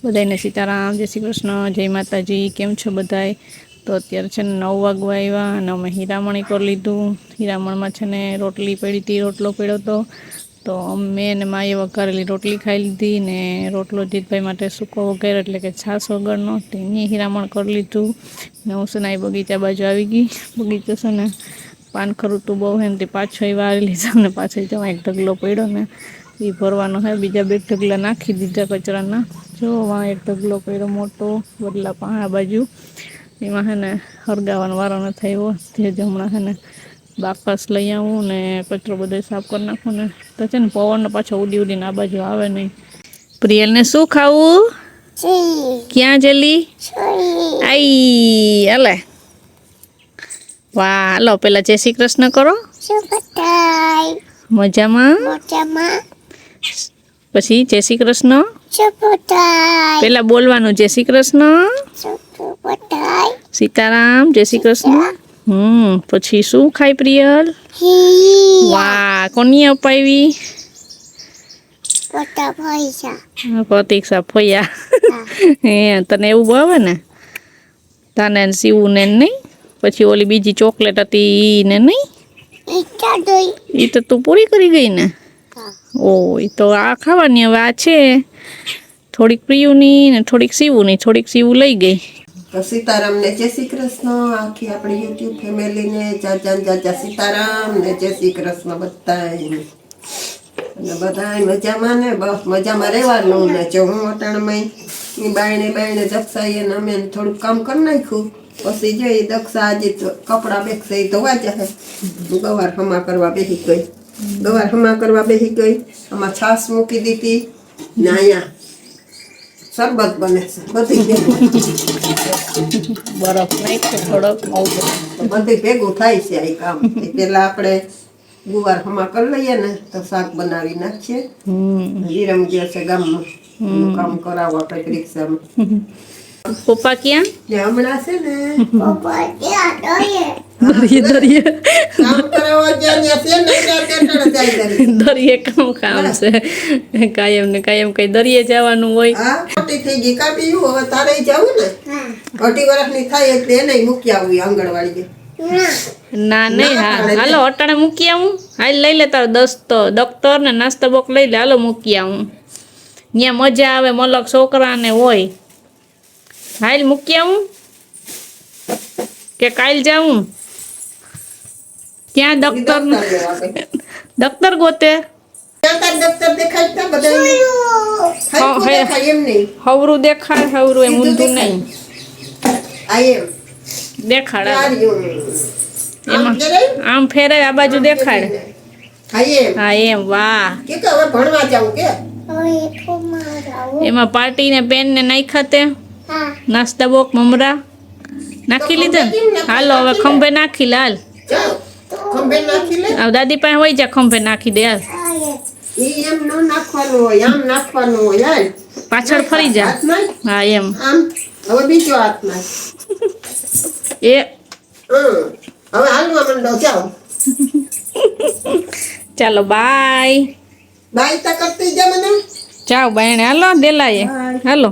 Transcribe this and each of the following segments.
બધાને સીતારામ, જય શ્રી કૃષ્ણ, જય માતાજી. કેમ છો બધાય? તો અત્યારે છે ને 9 વાગવા આવ્યા અને અમે હીરામણી કરી લીધું. હીરામણમાં છે ને રોટલી પડી હતી, રોટલો પડ્યો તો મેં અને માએ વઘારેલી રોટલી ખાઈ લીધી ને રોટલો જીતભાઈ માટે સૂકો વઘાર્યો એટલે કે છાશ વગરનો. તેની હીરામણ કરી લીધું ને હું છે ને એ બગીચા બાજુ આવી ગઈ. બગીચો છે ને પાનખરું તો બહુ હે ને તે પાછો એ વાળી લીધો ને પાછો જવા એક ઢગલો પડ્યો ને એ ભરવાનો હોય. બીજા 2 ઢગલા નાખી દીધા કચરાના. જો વાં એક ઢગલો પડ્યો મોટો બદલા આ બાજુ. એમાં હે ને હરગાવાનો વારો ન થયો. તે જ હમણાં હે ને બાકસ લઈ આવું ને કચરો બધો સાફ કરી નાખું ને તો છે ને પવનનો પાછો ઉડીને આ બાજુ આવે નહીં. પ્રિયલને શું ખાવું? ક્યાં જલી? આઈ અલે વાહ. હાલો પેલા જય શ્રી કૃષ્ણ કરો. મજામાં? પછી જય શ્રી કૃષ્ણ. પેલા બોલવાનું જય શ્રી કૃષ્ણ, સીતારામ, જય શ્રી કૃષ્ણ. પછી શું ખાય પ્રિયલ? વાહ. કોની અપાવી? પ્રતીક્ષા ફોયા. હે તને એવું ભાવે ને? તને સીવું ને નહીં? પછી ઓલી બીજી ચોકલેટ હતી ને નહીં? એ તો તું પૂરી કરી ગઈ ને? ઓ એ તો આ ખાવાની. હવે આ છે થોડીક પ્રિયુની ને થોડીક સીવુની. થોડીક સીવું લઈ ગઈ. તો સીતારામ ને જય શ્રી કૃષ્ણ. આખી આપણી યુટ્યુબ ફેમિલીને જાજા સીતારામ ને જય શ્રી કૃષ્ણ બધાને. અને બધા મજામાં ને બસ મજામાં રહેવાનું ને. જો હું અટાણમાં બાયણે દક્ષાએ ને અમે થોડુંક કામ કરી નાખ્યું. પછી જઈ દક્ષા આજે કપડાં બેગશે એ ધોવા જાય. ગવાર હમા કરવા બેસી ગઈ. આમાં છાશ મૂકી દીધી ને અહીંયા શરબત બને છે. બધી બરફ નાખ્યો થોડોક. બધી ભેગું થાય છે આ કામ. પેલા આપણે ગુવાર હમા કરી લઈએ ને તો શાક બનાવી નાખીએ. વિરમ ગયા છે ગામમાં કામ કરાવવા કઈક રિક્ષામાં. પપ્પા ક્યાં? હમણાં છે ને દરિયે કામ કરાવવા ગયા છે ને દરિયે કામ છે. કાયમ ને કાયમ કઈ દરિયે જવાનું હોય. હા મોટી થઈ ગઈ કાપ્યું. હવે તારે જવું ને 2.5 વર્ષની થાય એટલે એને મૂકી આવવી આંગણવાડી. ના નહીં. હા હાલો અટાણે મૂકી આવું. હાલ લઈ લે તાર દફતર ને નાસ્તા બોક લઈ લે. હાલો મૂકી આવું. ત્યાં મજા આવે. મલક છોકરાને હોય. હાલ મૂકી આવું કે કાલ જાઉં? ક્યાં દફતર ગોતે? હવરું દેખાય. હવરું એમ ઊંધું નહીં દેખાડે. એમાં આમ ફેરે આ બાજુ દેખાડે. હા એમ. વાહ. એમાં પાર્ટી ને પેન ને નાખ્યા તે નાસ્તા બોક મમરા નાખી લીધા. હાલો હવે ખંભે નાખી લે. હાલ દાદી પાસે હોય જા. ખંભે નાખી દે. હાલ પાછળ ફરી જા. હા એમ. હવે બીજો હાથ નાખ. એ હવે હાલવા માંડો. જાઓ ચાલો બાય. બાય તા કરતી જા મને. જાઓ બાયણે. હાલો દેલાએ. હાલો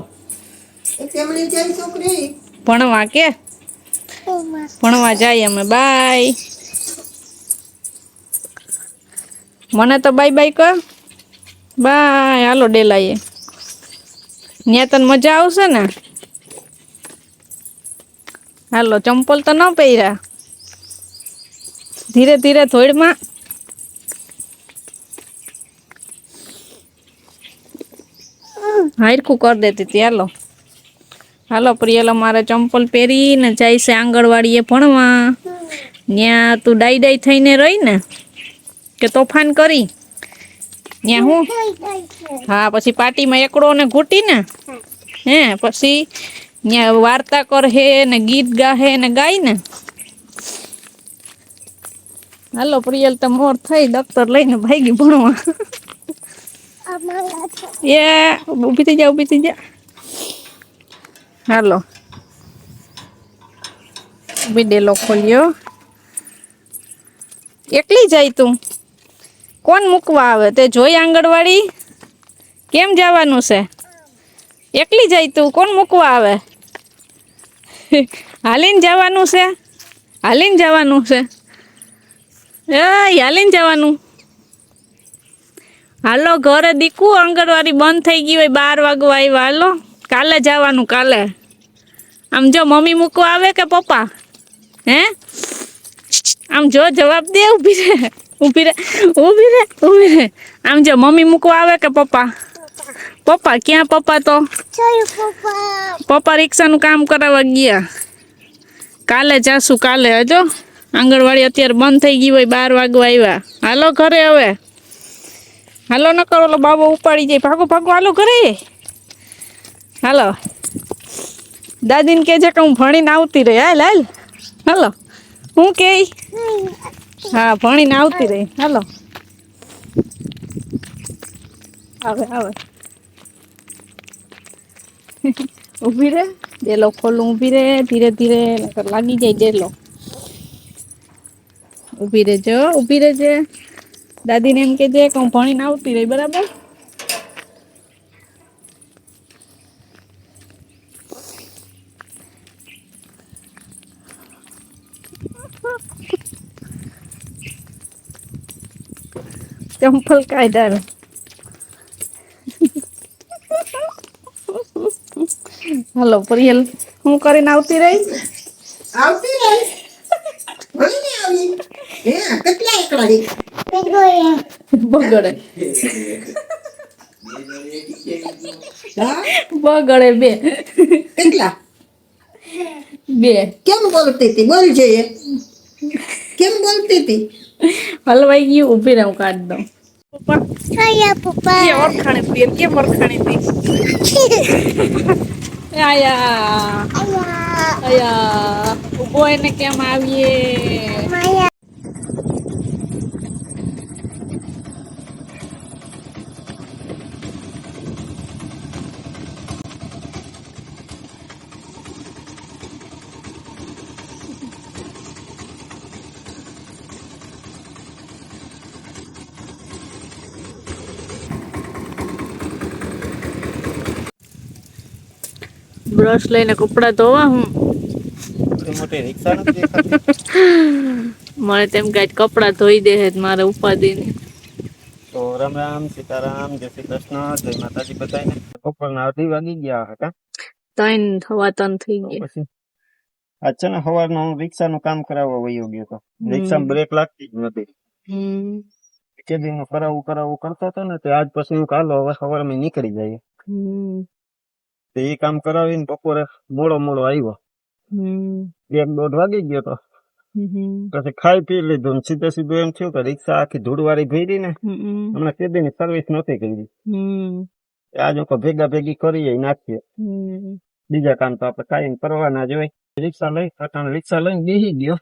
કેમણી જાય છોકરી? ભણવા કે ભણવા જાય અમે. બાય. મને તો બાય બાય કર. બાય. હાલો ડેલાએ. ત્યાં તને મજા આવશે ને? હાલો ચંપલ તો ન પહેર્યા. ધીરે ધીરે થોડમાં. હારખું કરી દેતી હતી. હાલો પ્રિયલ અમારે ચંપલ પહેરીને જાય છે આંગણવાડીએ ભણવા. ત્યાં તું ડાઈ થઈને રહી ને કે તોફાન કરી ત્યાં હું? હા પછી પાર્ટીમાં એકડો ને ઘૂટી ને હે પછી ત્યાં વાર્તા કરે ને ગીત ગાહે ને ગાય ને. હાલો પ્રિયલ તો મોર થઈ દફતર લઈને ભાગી ભણવા. એ ઊભી થઈ જા. હાલો ડેલો ખોલ્યો. એકલી જાય તું? કોણ મૂકવા આવે? તે જોઈ આંગણવાડી? કેમ જવાનું છે? એકલી જાય તું? કોણ મૂકવા આવે? હાલીને જવાનું છે? હાલીને જવાનું છે? એ હાલીને જવાનું? હાલો ઘરે દીકુ, આંગણવાડી બંધ થઈ ગઈ હોય, 12 વાગવા આવ્યા. હાલો કાલે જવાનું, કાલે. આમ જો મમ્મી મૂકવા આવે કે પપ્પા? હે આમ જો જવાબ દે. ઊભી રે, ઊભી રે, ઊભી રે, ઊભી રે. આમ જો મમ્મી મૂકવા આવે કે પપ્પા? પપ્પા ક્યાં? પપ્પા તો પપ્પા રિક્ષાનું કામ કરાવવા ગયા. કાલે જાશું, કાલે. હજો આંગણવાડી અત્યારે બંધ થઈ ગઈ હોય, 12 વાગવા આવ્યા. હાલો ઘરે હવે. હાલો ન કરો, ઓલો બાબો ઉપાડી જાય. ભાગો ભાગો, હાલો ઘરે. હાલો દાદીને કહેજે કે હું ભણીને આવતી રહી. હાલ હાલ, હાલો. હું કે? હા, ભણીને આવતી રહી. હાલો આવે આવે. ઊભી રે, ડેલો ખોલું. ઊભી રે, ધીરે ધીરે, નકર લાગી જાય ડેલો. ઊભી રહેજો, ઊભી રહેજે. દાદીને એમ કહેજે કે હું ભણીને આવતી રહી. બરાબર? ચંપલ કાઢ્યા. હાલો પ્રિયલ, હું કરીને આવતી રહી? આવતી રહી. ભણીને આવી. હે કેટલા એકડા રી? બગડે હા બગડે. 2 કેટલા? 2 કેમ બોલતી હતી? બોલ જોઈએ. કેમ બોલતી હતી? હલવાઈ ગયું. ઊભી રહે, હું કાઢી દઉં. પપ્પા પપ્પા એ ઓળખાણી પ્રિયલ કેમ ઓળખાણી હતી? આયા આયા ઉભો એને કેમ આવીએ? બ્રશ લઈને કપડા ધોવા. હું મોટી રિક્ષા નથી દેખાતી. મને તેમ કે કપડા ધોઈ દે છે મારે ઉપાધિ ની. તો રામ રામ, સીતારામ, જય શ્રી કૃષ્ણ, જય માતાજી બધાને. બપોરના 2:30 વાગી ગયા હતા. 3 સવા 3 થઈ ગયા. પછી આજ છે ને સવારનો હું રિક્ષાનું કામ કરાવવા વયો ગયો હતો. રિક્ષામાં બ્રેક લાગતી જ નથી. કેદીનું કરાવવું કરતા હતા ને, તે આજ પછી હું કાલો હવે સવારમાં નીકળી જાય. તો એ કામ કરાવીને બપોરે મોડો આવ્યો. 1-1:30 વાગી ગયો તો. પછી ખાઈ પી લીધું. સીધું એમ થયું કે રિક્ષા આખી ધૂળવાળી ભરી ને, હમણાં કેદીની સર્વિસ નહોતી કરી. આજ હું ભેગા ભેગી કરીએ નાખીએ. બીજા કામ તો આપડે કાંઈ કરવાના જ હોય. રિક્ષા લઈને બેસી ગયો.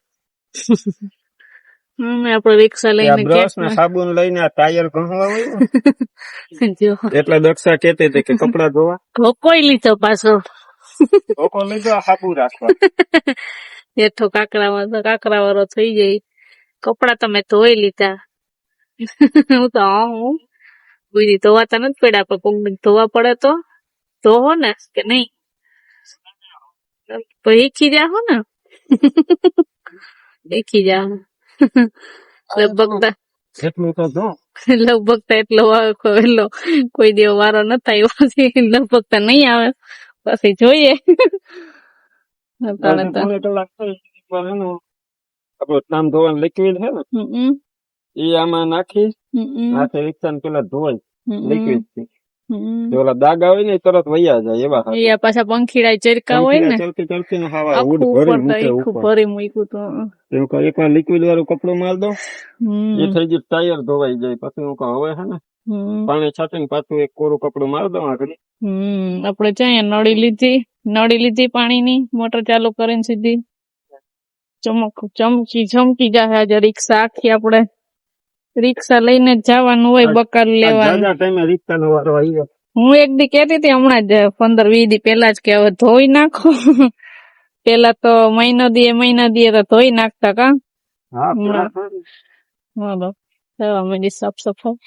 આપડે રિક્ષા લઈને બ્રશ ને સાબુન લઈને આ ટાયર ઘસવા હોય એટલે દક્ષા કેતી હતી કે કપડા ધોવા. કોઈ લીધો પાછો લીધો સાબુ રાખવા. હેઠો કાકરા વાળો થઈ જાય. કપડા તમે ધોઈ લીધા. હું તો હું કોઈ ધોવાતા નથી પડ્યા, પણ કોક ધોવા પડે તો ધોવો ને કે નહીં? શીખી જાહો ને. શીખી જાહો. લગભગ એટલો કોઈ દેવો વારો નથી આવ્યો. લગભગ તો નહીં આવે. પછી જોઈએ. નામ ધોવાનું લિક્વિડ છે ને, એ આમાં નાખી રિક્ષા પેલા ધોવાય લિક્વિડ થી. ઓલા દાગા હોય ને તરત વૈયા જાય એવા. પાછા પંખીડા ચરકા હોય ને, ચલતી ભરી મૂક્યું તો એકવાર લિક્વિડ વાળું કપડું માર દો, એ થઈ ગયું ટાયર ધોવાઈ જાય. પછી હું કહું હવે છે ને પાણી છાંટીને પાછું એક કોરું કપડું માર દઉં આગળ. આપડે ચાયા નળી લીધી પાણીની મોટર ચાલુ કરીને સીધી ચમકી જાય. આજે રિક્ષા આખી આપડે રિક્ષા લઈને જ જવાનું હોય, બકાલું લેવાનું. રિક્ષા નો વારો આવ્યો. હું એક દી કેતી હતી હમણાં જ 15-20 દી પેલા જ કે હવે ધોઈ નાખો. પેલા તો મહિના દીએ તો ધોઈ નાખતા. કા હા સાફ સફાઈ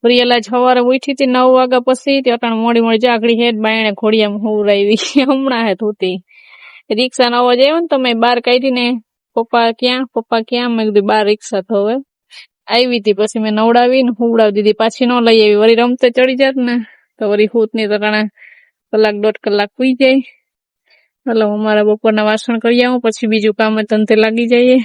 પ્રિયલ આજ સવારે ઉઠી હતી 9 વાગ્યા પછી તે અટાણ મોડી જાગડી હેડ બાયણે ઘોડિયામાં હુવરાવી હમણાં હે ધોતી રિક્ષા નો અવાજ આવ્યો ને તમે બહાર કાઢી ને પપ્પા ક્યાં મેં કીધું બહાર રિક્ષા તો હવે આવી હતી પછી મેં નવડાવીને હુવડાવી દીધી પાછી ન લઈ આવી વળી રમતે ચડી જાત ને તો વળી હુત ની તો કલાક 1.5 કલાક સુઈ જાય. હલો અમારા બપોરના વાસણ કરી આવું પછી બીજું કામ ધંધે લાગી જઈએ.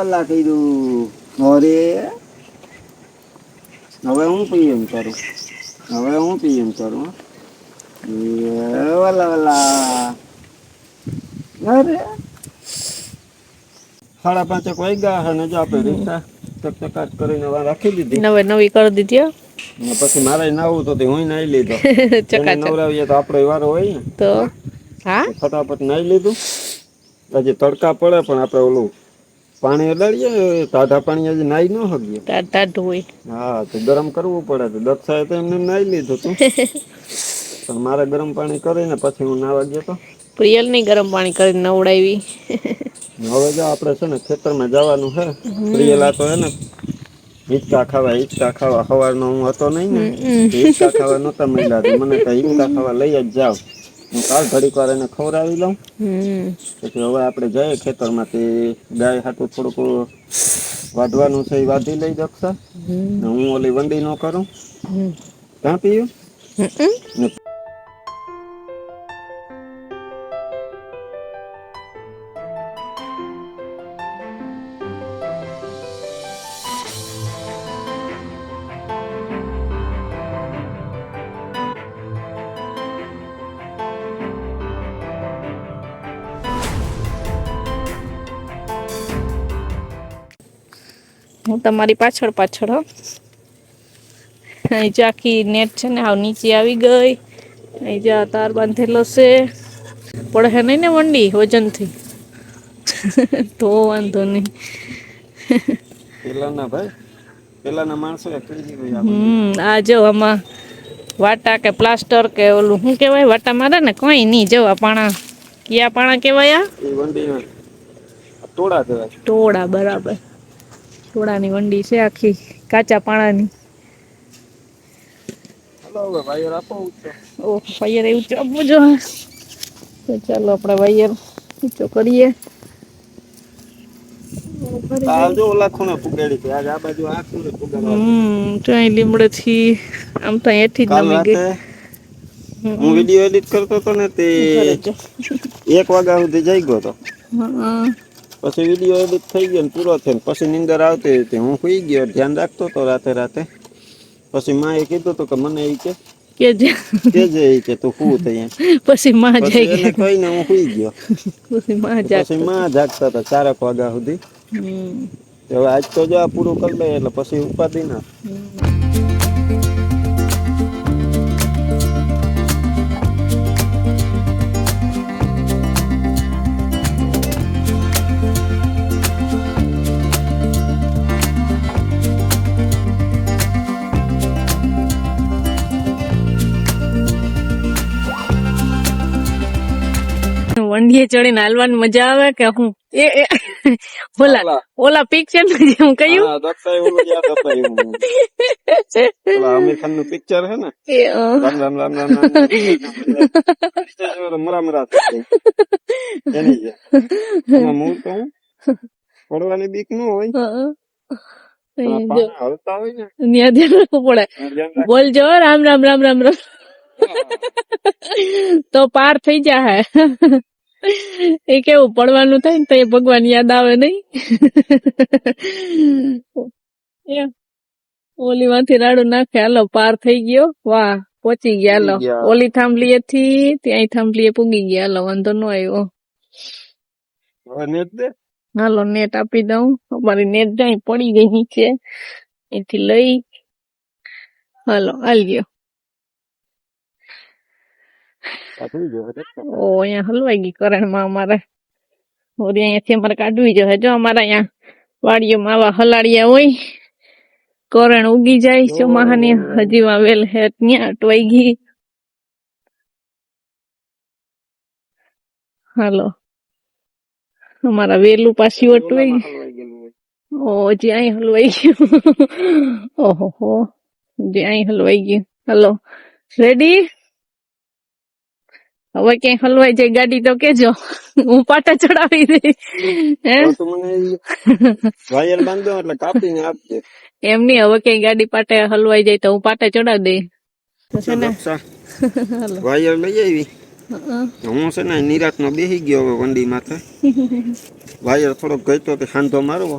વલ્લા કીધું અરે હવે હું પીએમ કરું વલ્લા અરે 5:30 વાગ્યા હે ને જો આપણે રિક્ષા ચકચકાટ કરીને રાખી દીધી નવી કરી દીધી ને પછી મારે નાવું તો હું નાઈ લીધો નવરાવીએ તો આપણો વારો હોય ને તો હા ફટાફટ નાઈ લીધું. હજી તડકા પડે પણ આપણે ઓલું પાણી અડાડીએ ટાઢા પાણી હજી નાઈ ન હગીએ ટાઢું હોય હા તો ગરમ કરવું પડે તો દક્ષાએ તો એમને નાઈ લીધું તું પણ મારે ગરમ પાણી કરીને પછી હું નાવા ગયો તો પ્રિયલ ની ગરમ પાણી કરીને નવડાવી. હવે જો આપણે છે ને ખેતરમાં જવાનું છે. પ્રિયલા તો હે ને હિંચકા ખાવા સવારનો હું હતો નહીં ને હિંચકા ખાવા નહોતા મળ્યા મને તો હિંચકા ખાવા લઈ જ જાવ હું કાલ ઘડીક વાર એને ખવડાવી લઉં પછી હવે આપણે જઈએ ખેતરમાંથી ગાય હાટું થોડુંક વાઢવાનું છે એ વાઢી લઈ દક્ષા ને હું ઓલી વંડી નો કરું ક્યાં પીયું હું તમારી પાછળ હો અહીં જો આખી નેટ છે ને હાવ નીચે આવી ગઈ. અહીં જો તાર બાંધેલો છે પડે નહીં ને વંડી વજનથી તો વાંધો નહીં. પેલાના માણસો આ જો આમાં વાટા કે પ્લાસ્ટર કે ઓલું શું કેવાય વાટા મારે ને કઈ નહીં જવા પાણા કયા પાણા કેવાય ટોળા બરાબર ટોળાની વંડી છે આખી કાચા પાણાની. વાયર આપો ઓહ વાયર એવું આપવું જો તો ચાલો આપણે વાયર ઊંચો કરીએ. લીમડે થી આમ તો અહીંથી જ નમી ગઈ. હું વિડીયો એડિટ કરતો હતો ને તે 1 વાગ્યા સુધી જઈ ગયો તો પછી વિડીયો એડિટ થઈ ગયો ને પૂરો થયો પછી નીંદર આવતી હતી હું સુઈ ગયો ધ્યાન રાખતો હતો રાતે પછી માએ કીધું તો કે મને એ કે તું શું થઈ પછી માં જાય એને કહીને હું સુઈ ગયો પછી માં જાગતા હતા 4 વાગ્યા સુધી. હવે આજ તો જો આ પૂરું કરી લે એટલે પછી ઉપાધિ ના. વંડીએ ચડીને હાલવાની મજા આવે કે હું ઓલા પિક્ચર હું કહ્યું આમિર ખાન નું પિક્ચર હે ને પડવાની બીક ન હોય હલતા હોય ને ધ્યાન રાખવું પડે. બોલજો રામ રામ રામ રામ રામ તો પાર થઈ જાય. એ કેવું પડવાનું થાય ને તો એ ભગવાન યાદ આવે નઈ. ઓલી માંથી રાડું નાખે હાલો પાર થઈ ગયો વાહ પહોંચી ગયા હાલો ઓલી થાંભલીએ થી ત્યાં થાંભલીએ પૂગી ગયા હાલો વાંધો ન આવ્યો. હાલો નેટ આપી દઉં અમારી નેટ જાય પડી ગઈ નીચે એથી લઈ હાલો હાલ ગયો. કાઢવી જોઈએ ઓ અહીંયા હલવાઈ ગઈ કરણમાં અમારે ઓરી અહીંયાથી અમારે કાઢવી જોઈએ જો અમારા અહીંયા વાડીઓમાં આવા હલાડિયા હોય કરણ ઉગી જાય ચોમાહાની હજી માં વેલ હેત ત્યાં અટવાઈ ગઈ હાલો અમારા વેલું પાછી અટવાઈ ગઈ હલવાઈ ગયેલું હોય ઓ હજી અહીં હલવાઈ ગયું ઓહો હો હજી અહીં હલવાઈ ગયું હાલો રેડી હવે ક્યાંય હલવાઈ જાય ગાડી તો કેજો હું પાટા ચડાવી દઈ હે તો મને વાયર બાંધો એટલે કાપીને આપજે એમ નહીં હવે ક્યાંય ગાડી પાટે હલવાઈ જાય તો હું પાટે ચડાવી દઈ તો છે ને હાલો વાયર લઈ આવી હું છે ને નિરાત નો બેસી ગયો હવે વંડી માથે વાયર થોડોક ગયો તો હાંધો મારવો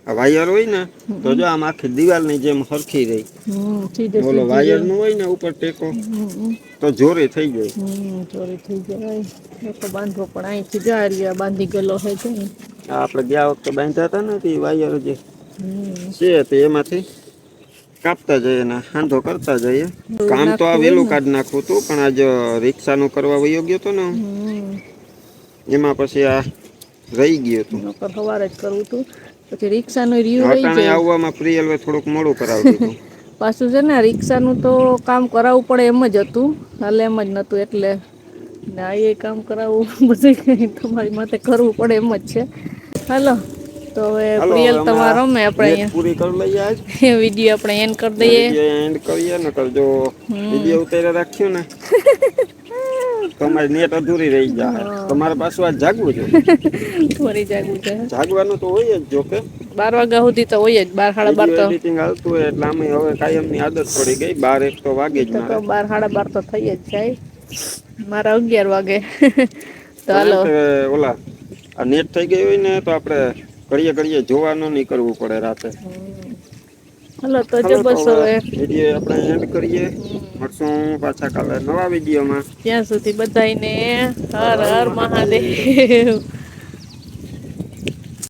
આ વાયર હોય ને તો જો આમ આખી દિવાલ ની જેમ હરખી રહી બોલો વાયર નું હોય ને ઉપર ટેકો તો જોરે થઈ જાય ચોરી થઈ જાય તો બાંધવો પણ અહીંથી જાય બાંધી ગયેલો છે છે આ આપણે ગયા વખતે બાંધ્યા હતા ને તે વાયર જે છે તે એમાંથી કાપતા જઈએ ને હાંધો કરતા જઈએ કામ તો આ વેલું કાઢી નાખવું હતું પણ આજ રિક્ષાનું કરવા વયો ગયો હતો ને એમાં પછી આ રહી ગયું હતું સવારે જ કરવું હતું પછી રિક્ષાનું રહ્યું રહી અટાણે જાય આવવામાં પ્રિયલ થોડુંક મોડું કરાવી દીધું પાછું છે ને રિક્ષાનું તો કામ કરાવવું પડે એમ જ હતું હાલે એમ જ નતું એટલે ને આ એ કામ કરાવવું બધું તમારી માથે કરવું પડે એમ જ છે હાલો તો હવે પ્રિયલ તમારો રમે આપણે પૂરી કરી લઈએ આજ અહીંયા વિડીયો આપણે એન્ડ કરી દઈએ એન્ડ કરીએ ને કરજો વિડીયો ઉતારી રાખ્યો ને તમારી નેટ અધૂરી રહી જાય તમારે પાછું આજ જાગવું છે થોડી જાગવું છે જાગવાનું તો હોય જ જો કે 12 વાગ્યા સુધી તો હોય જ 12 સાડા 12 તો એડિટિંગ હાલતું હોય એટલે આમે હવે કાયમની આદત પડી ગઈ 12 1 તો વાગે જ મારે તો 12 સાડા 12 તો થઈ જ જાય મારા 11 વાગે તો હાલો ઓલા આ નેટ થઈ ગઈ હોય ને તો આપણે ઘડીએ જોવાનું નહીં કરવું પડે રાતે હાલો તો જો બસ હવે વિડીયો આપણે એન્ડ કરીએ મળશું પાછા કાલે નવા વિડીયોમાં ત્યાં સુધી બધાયને હર હર મહાદેવ